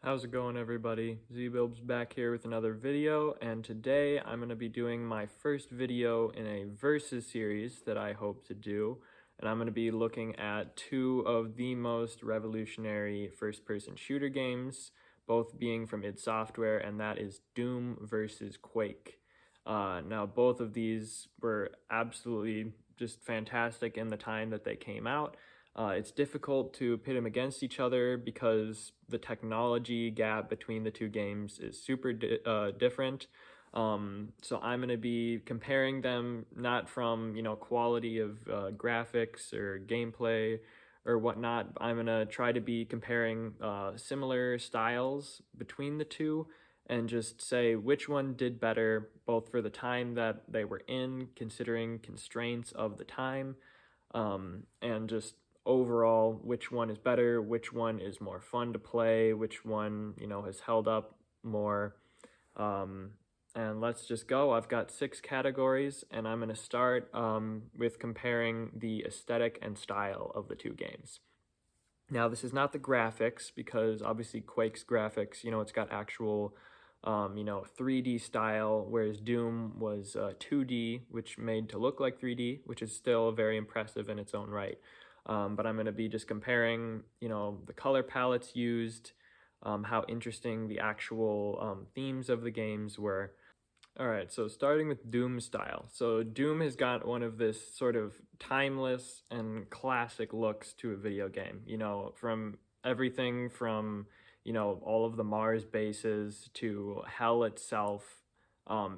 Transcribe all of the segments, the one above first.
How's it going, everybody? ZBilbs back here with another video, and today I'm going to be doing my first video in a versus series that I hope to do, and I'm going to be looking at two of the most revolutionary first-person shooter games, both being from id Software, and that is Doom versus Quake. Now, both of these were absolutely just fantastic in the time that they came out. It's difficult to pit them against each other because the technology gap between the two games is super different. So I'm going to be comparing them not from, quality of graphics or gameplay or whatnot. I'm going to try to be comparing similar styles between the two and just say which one did better, both for the time that they were in, considering constraints of the time, and just overall which one is better, which one is more fun to play, which one, has held up more. And let's just go. I've got 6 categories, and I'm going to start with comparing the aesthetic and style of the two games. Now, this is not the graphics, because obviously Quake's graphics, it's got actual 3D style, whereas Doom was 2D, which made to look like 3D, which is still very impressive in its own right. But I'm going to be just comparing, the color palettes used, how interesting the actual themes of the games were. All right, so starting with Doom style. So Doom has got one of this sort of timeless and classic looks to a video game, from everything from, all of the Mars bases to hell itself.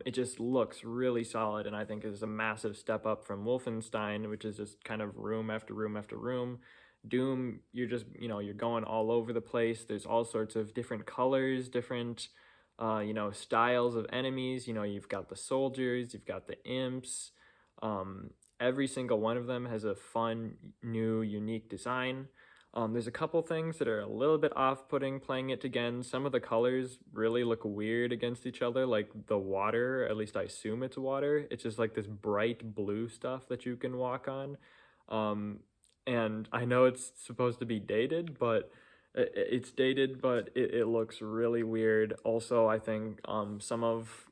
It just looks really solid, and I think is a massive step up from Wolfenstein, which is just kind of room after room after room. Doom, you're just, you're going all over the place. There's all sorts of different colors, different styles of enemies. You've got the soldiers, you've got the imps. Every single one of them has a fun, new, unique design. There's a couple things that are a little bit off-putting playing it again. Some of the colors really look weird against each other, like the water, at least I assume it's water. It's just like this bright blue stuff that you can walk on. And I know it's supposed to be dated, but it looks really weird. Also, I think some of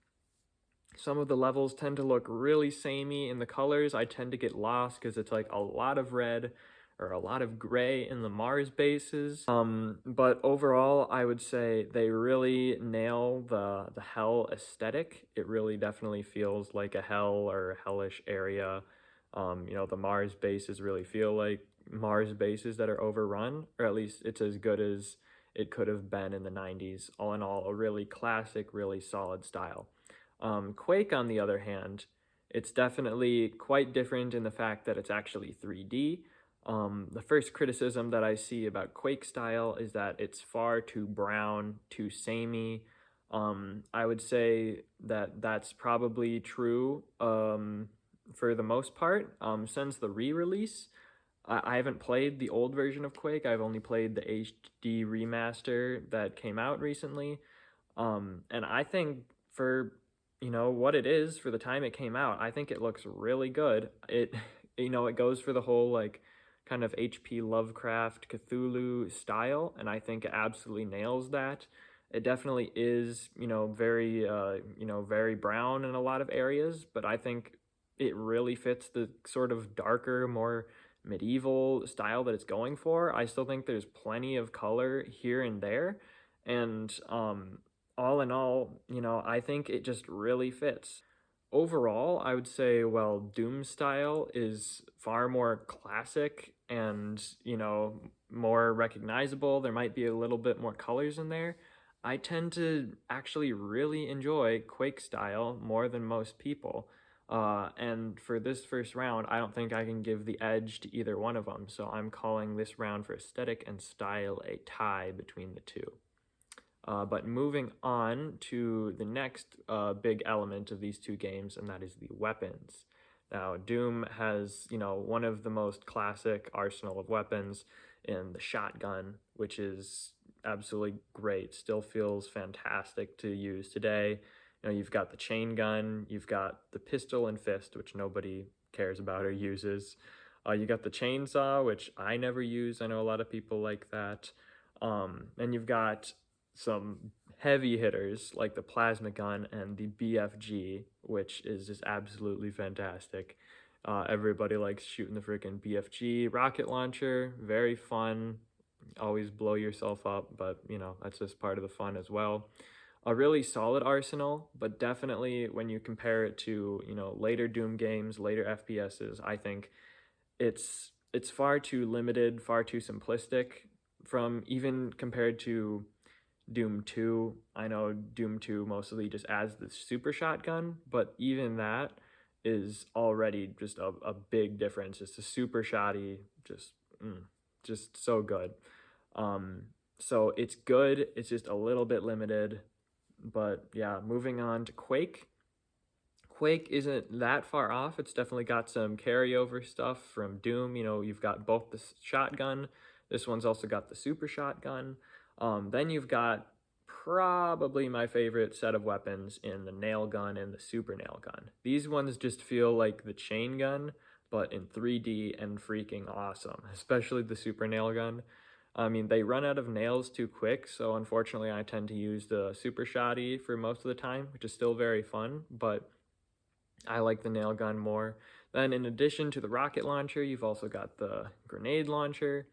the levels tend to look really samey in the colors. I tend to get lost because it's like a lot of red or a lot of gray in the Mars bases. But overall, I would say they really nail the hell aesthetic. It really definitely feels like a hell or hellish area. The Mars bases really feel like Mars bases that are overrun, or at least it's as good as it could have been in the 90s. All in all, a really classic, really solid style. Quake, on the other hand, it's definitely quite different in the fact that it's actually 3D. The first criticism that I see about Quake style is that it's far too brown, too samey. I would say that that's probably true for the most part. Since the re-release, I haven't played the old version of Quake. I've only played the HD remaster that came out recently. And I think for, what it is for the time it came out, I think it looks really good. It, it goes for the whole, like, kind of HP Lovecraft Cthulhu style, and I think it absolutely nails that. It definitely is, very brown in a lot of areas, but I think it really fits the sort of darker, more medieval style that it's going for. I still think there's plenty of color here and there, and all in all, I think it just really fits. Overall, I would say, well, Doom style is far more classic and, more recognizable. There might be a little bit more colors in there. I tend to actually really enjoy Quake style more than most people. And for this first round, I don't think I can give the edge to either one of them. So I'm calling this round for aesthetic and style a tie between the two. But moving on to the next big element of these two games, and that is the weapons. Now, Doom has, one of the most classic arsenal of weapons in the shotgun, which is absolutely great. Still feels fantastic to use today. You've got the chain gun, you've got the pistol and fist, which nobody cares about or uses. You got the chainsaw, which I never use. I know a lot of people like that. And you've got some heavy hitters like the plasma gun and the BFG, which is just absolutely fantastic. Everybody likes shooting the freaking BFG rocket launcher. Very fun. Always blow yourself up, but that's just part of the fun as well. A really solid arsenal, but definitely when you compare it to later Doom games, later FPSs, I think it's far too limited, far too simplistic. From even compared to Doom 2, I know Doom 2 mostly just adds the super shotgun, but even that is already just a big difference. It's a super shotty, just so good. So it's good, it's just a little bit limited. But yeah, moving on to Quake. Quake isn't that far off. It's definitely got some carryover stuff from Doom. You've got both the shotgun. This one's also got the super shotgun. Then you've got probably my favorite set of weapons in the nail gun and the super nail gun. These ones just feel like the chain gun, but in 3D and freaking awesome, especially the super nail gun. I mean, they run out of nails too quick, so unfortunately I tend to use the super shotty for most of the time, which is still very fun, but I like the nail gun more. Then in addition to the rocket launcher, you've also got the grenade launcher.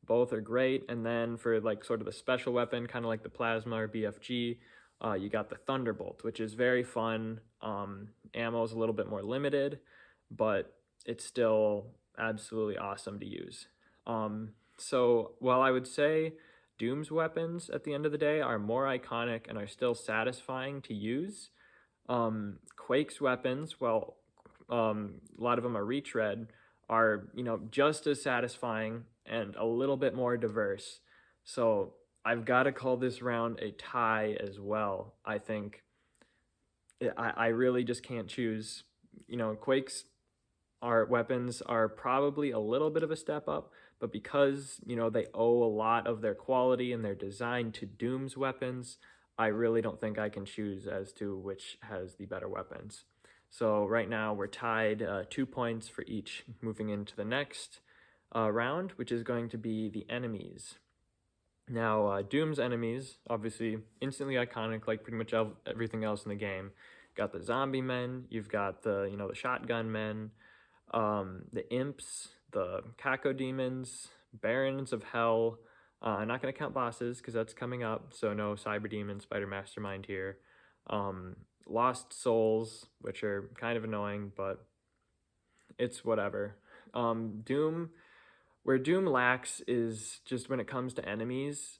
Both are great. And then for like sort of the special weapon, kind of like the plasma or BFG, you got the Thunderbolt, which is very fun. Ammo is a little bit more limited, but it's still absolutely awesome to use. So while I would say Doom's weapons at the end of the day are more iconic and are still satisfying to use, Quake's weapons, well, a lot of them are retread, are just as satisfying and a little bit more diverse. So I've got to call this round a tie as well. I think I really just can't choose. Quake's weapons are probably a little bit of a step up, but because they owe a lot of their quality and their design to Doom's weapons, I really don't think I can choose as to which has the better weapons. So right now we're tied 2 points for each, moving into the next round, which is going to be the enemies. Now, Doom's enemies, obviously instantly iconic, like pretty much everything else in the game. Got the zombie men, you've got the the shotgun men, the imps, the cacodemons, barons of hell. I'm not going to count bosses because that's coming up, so no cyber demon, spider mastermind here. Lost souls, which are kind of annoying, but it's whatever. Where Doom lacks is just when it comes to enemies.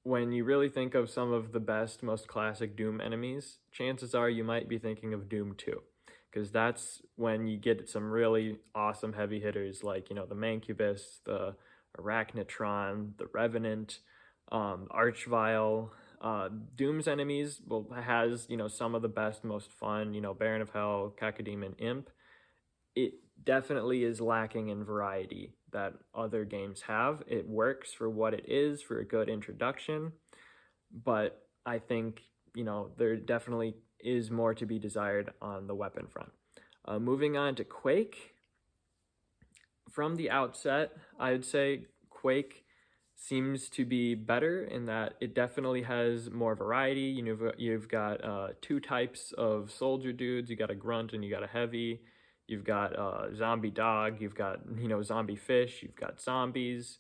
When you really think of some of the best, most classic Doom enemies, chances are you might be thinking of Doom 2, because that's when you get some really awesome heavy hitters like the Mancubus, the Arachnotron, the Revenant, Archvile. Doom's enemies has some of the best, most fun, Baron of Hell, Cacodemon, Imp. It definitely is lacking in variety that other games have. It works for what it is, for a good introduction, but I think there definitely is more to be desired on the weapon front. Moving on to Quake. From the outset, I would say Quake seems to be better in that it definitely has more variety. You've got 2 types of soldier dudes. You got a grunt and you got a heavy. You've got zombie dog. You've got zombie fish. You've got zombies.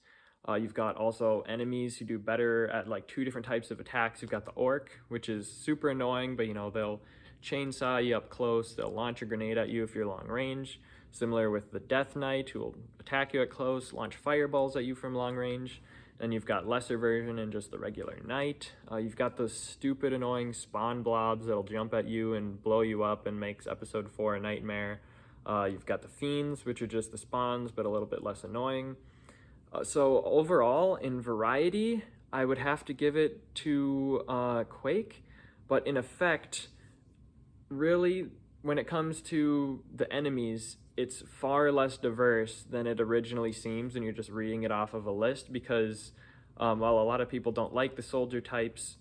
You've got also enemies who do better at like 2 different types of attacks. You've got the orc, which is super annoying, but they'll chainsaw you up close. They'll launch a grenade at you if you're long range. Similar with the Death Knight, who will attack you at close, launch fireballs at you from long range. Then you've got lesser version and just the regular knight. You've got those stupid annoying spawn blobs that'll jump at you and blow you up and makes episode 4 a nightmare. You've got the fiends, which are just the spawns but a little bit less annoying. So overall, in variety, I would have to give it to Quake, but in effect, really, when it comes to the enemies, it's far less diverse than it originally seems when you're just reading it off of a list, because while a lot of people don't like the soldier types,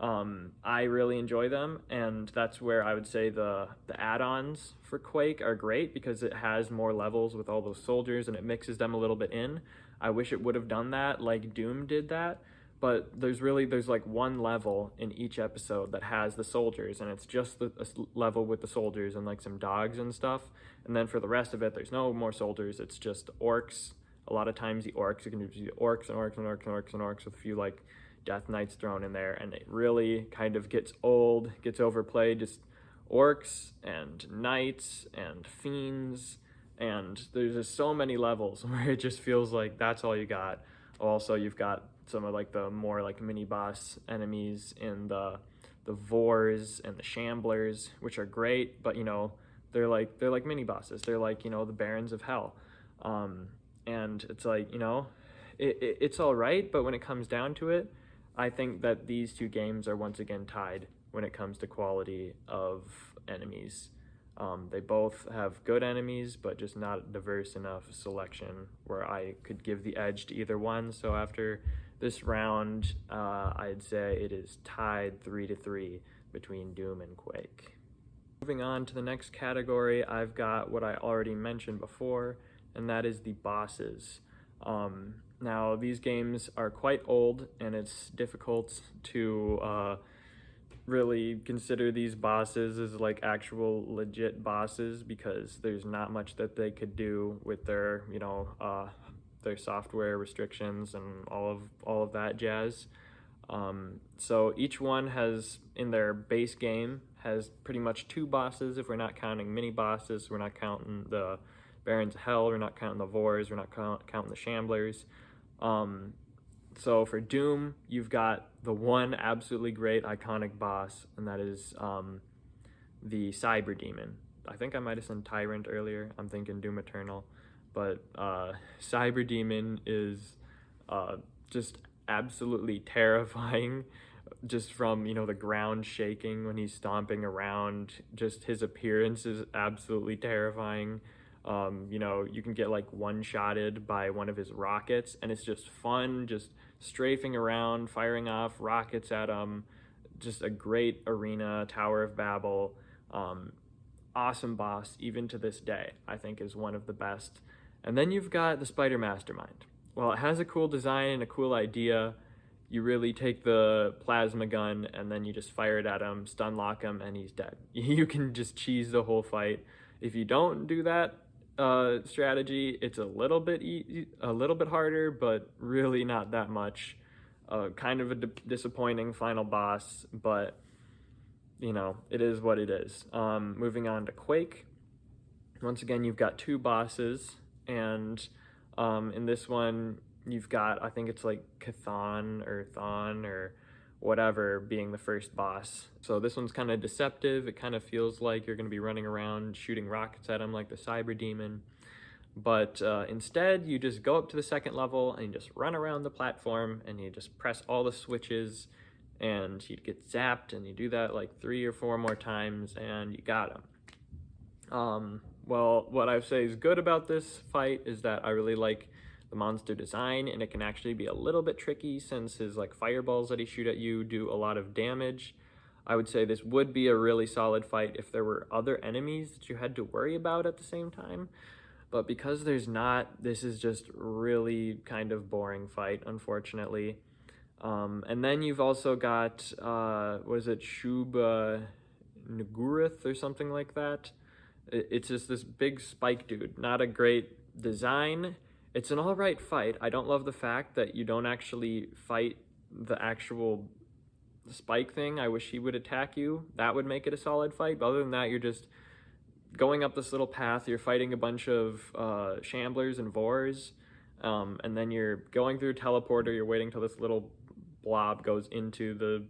I really enjoy them, and that's where I would say the add-ons for Quake are great, because it has more levels with all those soldiers and it mixes them a little bit in. I wish it would have done that like Doom did that, but there's like one level in each episode that has the soldiers, and it's just the level with the soldiers and like some dogs and stuff. And then for the rest of it, there's no more soldiers, it's just orcs. A lot of times the orcs, you can do orcs and orcs and orcs and orcs and orcs with a few like death knights thrown in there, and it really kind of gets old, gets overplayed. Just orcs and knights and fiends, and there's just so many levels where it just feels like that's all you got. Also, you've got some of like the more like mini boss enemies in the Vors and the Shamblers, which are great, but you know, they're like mini bosses. They're like, you know, the Barons of Hell. And it's like, you know, it's all right, but when it comes down to it, I think that these two games are once again tied when it comes to quality of enemies. They both have good enemies, but just not a diverse enough selection where I could give the edge to either one. So after this round, I'd say it is tied 3-3 between Doom and Quake. Moving on to the next category, I've got what I already mentioned before, and that is the bosses. Now, these games are quite old, and it's difficult to really consider these bosses as like actual legit bosses, because there's not much that they could do with their, you know, their software restrictions and all of that jazz. So each one has, in their base game, has pretty much 2 bosses if we're not counting mini bosses. We're not counting the Barons of Hell, we're not counting the Vors, we're not counting the Shamblers. So for Doom, you've got the one absolutely great iconic boss, and that is the Cyber Demon. I think I might have said Tyrant earlier. I'm thinking Doom Eternal. But Cyber Demon is just absolutely terrifying, just from, you know, the ground shaking when he's stomping around. Just his appearance is absolutely terrifying. You know, you can get like one-shotted by one of his rockets, and it's just fun, just strafing around, firing off rockets at him. Just a great arena, Tower of Babel. Awesome boss, even to this day, I think is one of the best. And then you've got the Spider Mastermind. Well, it has a cool design and a cool idea. You really take the plasma gun and then you just fire it at him, stun lock him, and he's dead. You can just cheese the whole fight. If you don't do that strategy, it's a little bit harder, but really not that much. Kind of a disappointing final boss, but you know, it is what it is. Moving on to Quake. Once again, you've got 2 bosses, and in this one, you've got, I think it's like Chthon or Thon or whatever being the first boss. So this one's kind of deceptive. It kind of feels like you're going to be running around shooting rockets at him like the Cyber Demon. But instead, you just go up to the second level and you just run around the platform and you just press all the switches and you get zapped, and you do that like 3 or 4 more times and you got him. Well, what I say is good about this fight is that I really like the monster design, and it can actually be a little bit tricky since his like fireballs that he shoot at you do a lot of damage. I would say this would be a really solid fight if there were other enemies that you had to worry about at the same time. But because there's not, this is just really kind of boring fight, unfortunately. And then you've also got, what is it, Shuba Nagurith or something like that. It's just this big spike dude. Not a great design. It's an alright fight. I don't love the fact that you don't actually fight the actual spike thing. I wish he would attack you. That would make it a solid fight. But other than that, you're just going up this little path. You're fighting a bunch of Shamblers and Vors. And then you're going through a teleporter. You're waiting till this little blob goes into the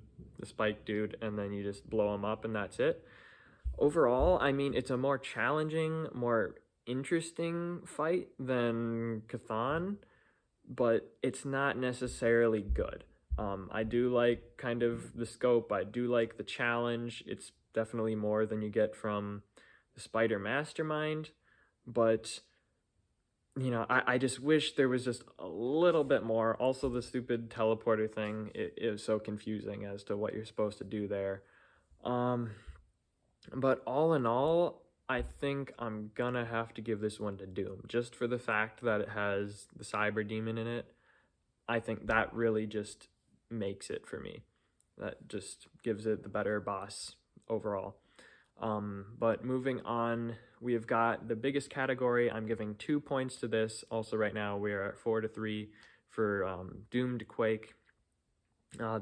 spike dude, and then you just blow him up, and that's it. Overall, I mean, it's a more challenging, more interesting fight than Chthon, but it's not necessarily good. I do like kind of the scope. I do like the challenge. It's definitely more than you get from the Spider Mastermind, but you know, I just wish there was just a little bit more. Also, the stupid teleporter thing, it was so confusing as to what you're supposed to do there. But all in all, I think I'm gonna have to give this one to Doom, just for the fact that it has the Cyber Demon in it. I think that really just makes it for me. That just gives it the better boss overall. But moving on, we have got the biggest category. I'm giving 2 points to this. Also, right now we are at 4-3 for Doom and Quake.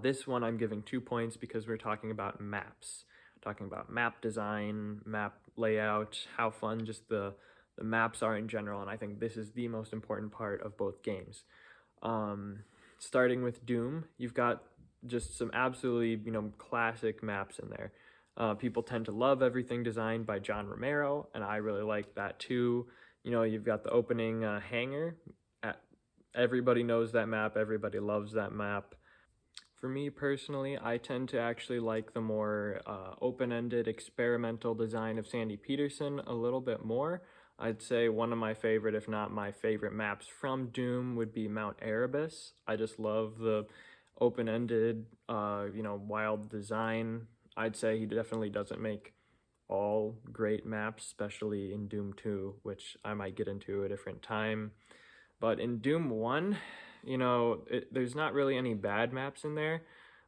This one I'm giving 2 points because we're talking about maps, talking about map design, map layout, how fun just the maps are in general, and I think this is the most important part of both games. Starting with Doom, you've got just some absolutely, classic maps in there. People tend to love everything designed by John Romero, and I really like that too. You've got the opening hangar. Everybody knows that map, everybody loves that map. For me personally, I tend to actually like the more open-ended experimental design of Sandy Peterson a little bit more. I'd say one of my favorite, if not my favorite maps from Doom would be Mount Erebus. I just love the open-ended, wild design. I'd say he definitely doesn't make all great maps, especially in Doom 2, which I might get into a different time. But in Doom 1, there's not really any bad maps in there,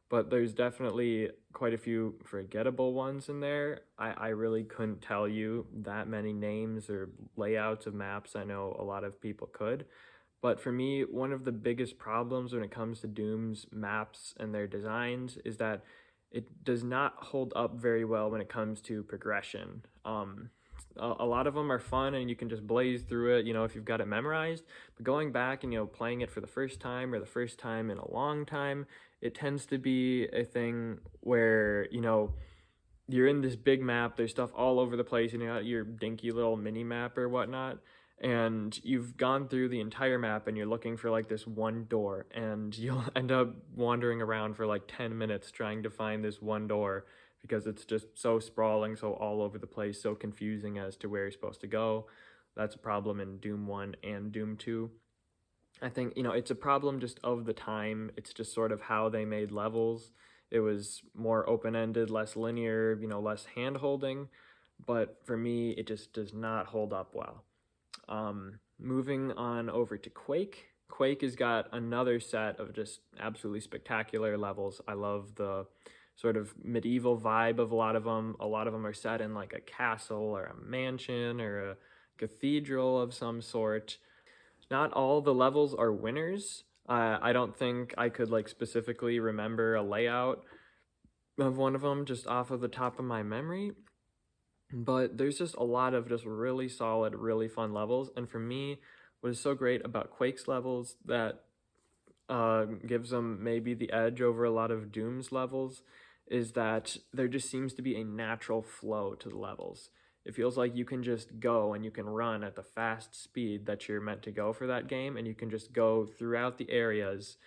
but there's definitely quite a few forgettable ones in there. I really couldn't tell you that many names or layouts of maps. I know a lot of people could. But for me, one of the biggest problems when it comes to Doom's maps and their designs is that it does not hold up very well when it comes to progression. A lot of them are fun and you can just blaze through it, if you've got it memorized. But going back and, playing it for the first time or the first time in a long time, it tends to be a thing where, you're in this big map, there's stuff all over the place, and you got your dinky little mini map or whatnot, and you've gone through the entire map and you're looking for like this one door, and you'll end up wandering around for like 10 minutes trying to find this one door because it's just so sprawling, so all over the place, so confusing as to where you're supposed to go. That's a problem in Doom 1 and Doom 2. I think, it's a problem just of the time. It's just sort of how they made levels. It was more open-ended, less linear, less hand-holding. But for me, it just does not hold up well. Moving on over to Quake. Quake has got another set of just absolutely spectacular levels. I love the sort of medieval vibe of a lot of them. A lot of them are set in like a castle or a mansion or a cathedral of some sort. Not all the levels are winners. I don't think I could like specifically remember a layout of one of them just off of the top of my memory. But there's just a lot of just really solid, really fun levels. And for me, what is so great about Quake's levels that gives them maybe the edge over a lot of Doom's levels is that there just seems to be a natural flow to the levels. It feels like you can just go and you can run at the fast speed that you're meant to go for that game, and you can just go throughout the areas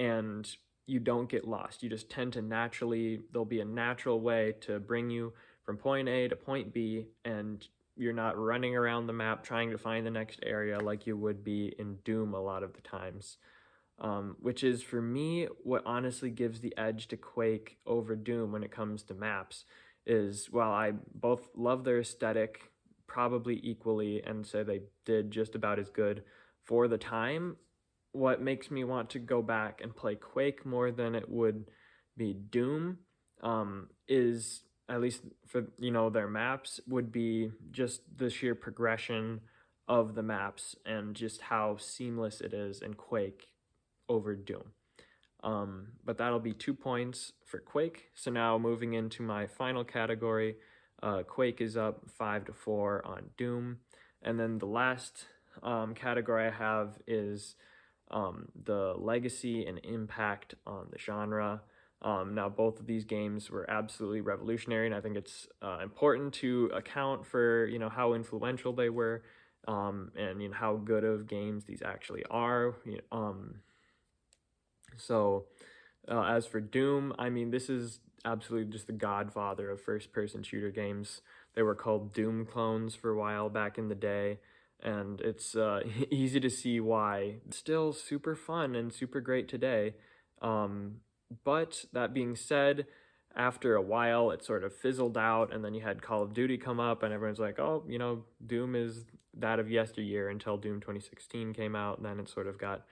and you don't get lost. You just tend to naturally, there'll be a natural way to bring you from point A to point B, and you're not running around the map trying to find the next area like you would be in Doom a lot of the times. Which is, for me, what honestly gives the edge to Quake over Doom when it comes to maps. Is, while I both love their aesthetic probably equally and say they did just about as good for the time, what makes me want to go back and play Quake more than it would be Doom is, at least for their maps, would be just the sheer progression of the maps and just how seamless it is in Quake over Doom. But that'll be 2 points for Quake. So now moving into my final category, Quake is up 5-4 on Doom. And then the last category I have is the legacy and impact on the genre. Now, both of these games were absolutely revolutionary, and I think it's important to account for how influential they were, and how good of games these actually are. So, as for Doom, I mean, this is absolutely just the godfather of first-person shooter games. They were called Doom clones for a while back in the day, and it's easy to see why. It's still super fun and super great today. But that being said, after a while, it sort of fizzled out, and then you had Call of Duty come up, and everyone's like, oh, Doom is that of yesteryear, until Doom 2016 came out, and then it sort of got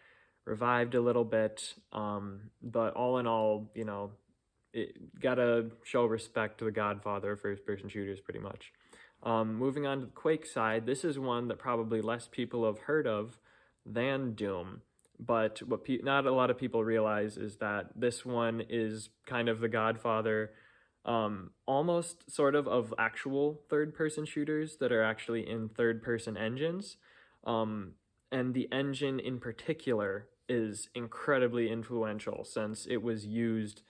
revived a little bit, but all in all, you know, it gotta show respect to the godfather of first-person shooters, pretty much. Moving on to the Quake side, this is one that probably less people have heard of than Doom. But what not a lot of people realize is that this one is kind of the godfather, almost sort of actual third-person shooters that are actually in third-person engines. And the engine in particular is incredibly influential since it was used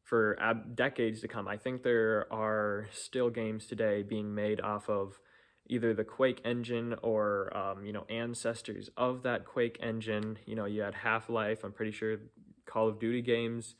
for decades to come. I think there are still games today being made off of either the Quake engine or you know, ancestors of that Quake engine. You know, you had Half-Life. I'm pretty sure Call of Duty games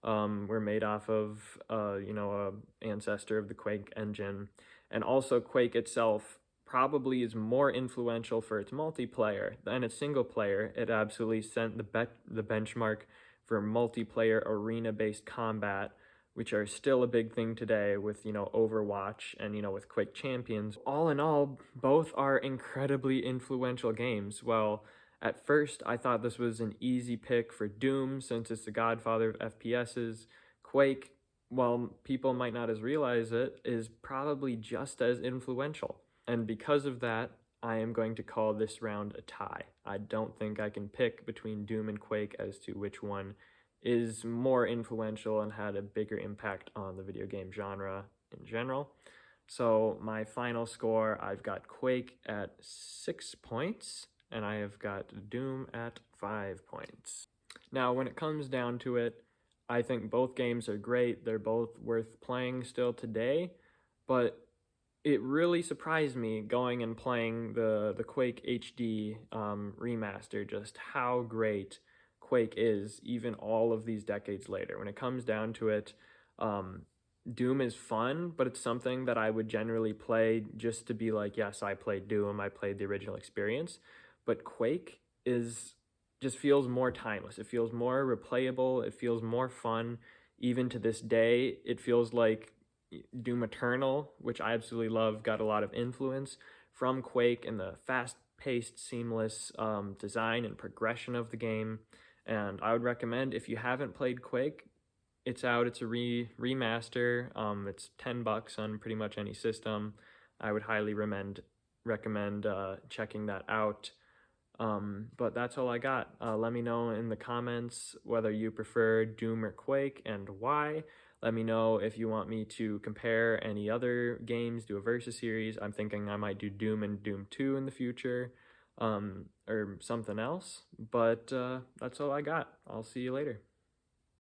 were made off of you know, a ancestor of the Quake engine, and also Quake itself probably is more influential for its multiplayer than its single player. It absolutely sent the benchmark for multiplayer arena-based combat, which are still a big thing today with, you know, Overwatch and, you know, with Quake Champions. All in all, both are incredibly influential games. Well, at first, I thought this was an easy pick for Doom since it's the godfather of FPSs. Quake, while people might not as realize it, is probably just as influential. And because of that, I am going to call this round a tie. I don't think I can pick between Doom and Quake as to which one is more influential and had a bigger impact on the video game genre in general. So my final score, I've got Quake at 6 points, and I have got Doom at 5 points. Now, when it comes down to it, I think both games are great. They're both worth playing still today, but it really surprised me going and playing the Quake HD remaster, just how great Quake is, even all of these decades later. When it comes down to it, Doom is fun, but it's something that I would generally play just to be like, yes, I played Doom, I played the original experience. But Quake just feels more timeless. It feels more replayable. It feels more fun. Even to this day, it feels like Doom Eternal, which I absolutely love, got a lot of influence from Quake and the fast-paced, seamless design and progression of the game. And I would recommend, if you haven't played Quake, it's out. It's a remaster. It's $10 on pretty much any system. I would highly recommend checking that out. But that's all I got. Let me know in the comments whether you prefer Doom or Quake and why. Let me know if you want me to compare any other games, do a versus series. I'm thinking I might do Doom and Doom 2 in the future, or something else. But that's all I got. I'll see you later.